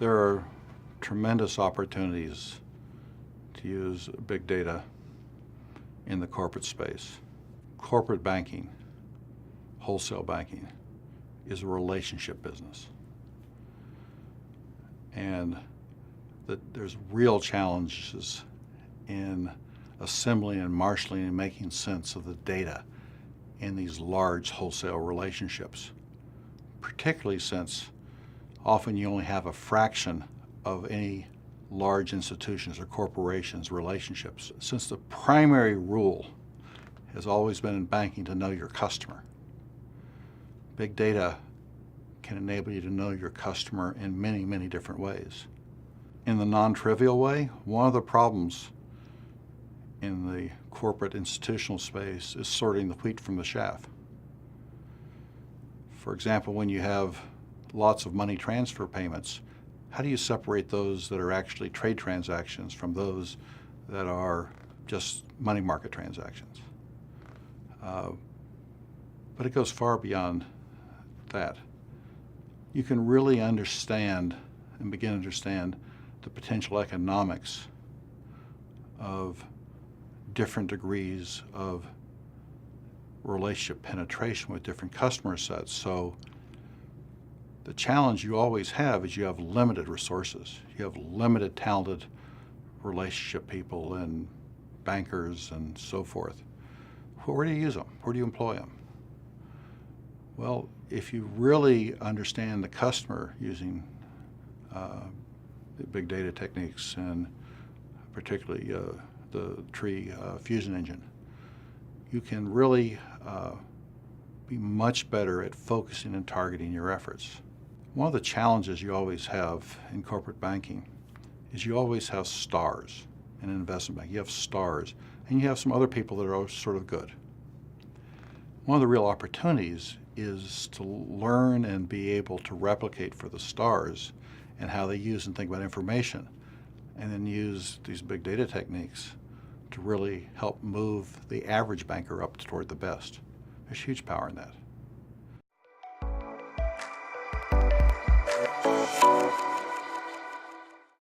There are tremendous opportunities to use big data in the corporate space. Corporate banking, wholesale banking, is a relationship business. And there's real challenges in assembling and marshaling and making sense of the data in these large wholesale relationships, particularly since often you only have a fraction of any large institutions or corporations' relationships. Since the primary rule has always been in banking to know your customer, big data can enable you to know your customer in many, many different ways. In the non-trivial way, one of the problems in the corporate institutional space is sorting the wheat from the chaff. For example, when you have lots of money transfer payments, how do you separate those that are actually trade transactions from those that are just money market transactions? But it goes far beyond that. You can really understand and begin to understand the potential economics of different degrees of relationship penetration with different customer sets. So the challenge you always have is you have limited resources. You have limited talented relationship people and bankers and so forth. Where do you use them? Where do you employ them? Well, if you really understand the customer using big data techniques and particularly the tree fusion engine, you can really be much better at focusing and targeting your efforts. One of the challenges you always have in corporate banking is you always have stars in an investment bank. You have stars, and you have some other people that are sort of good. One of the real opportunities is to learn and be able to replicate for the stars and how they use and think about information, and then use these big data techniques to really help move the average banker up toward the best. There's huge power in that.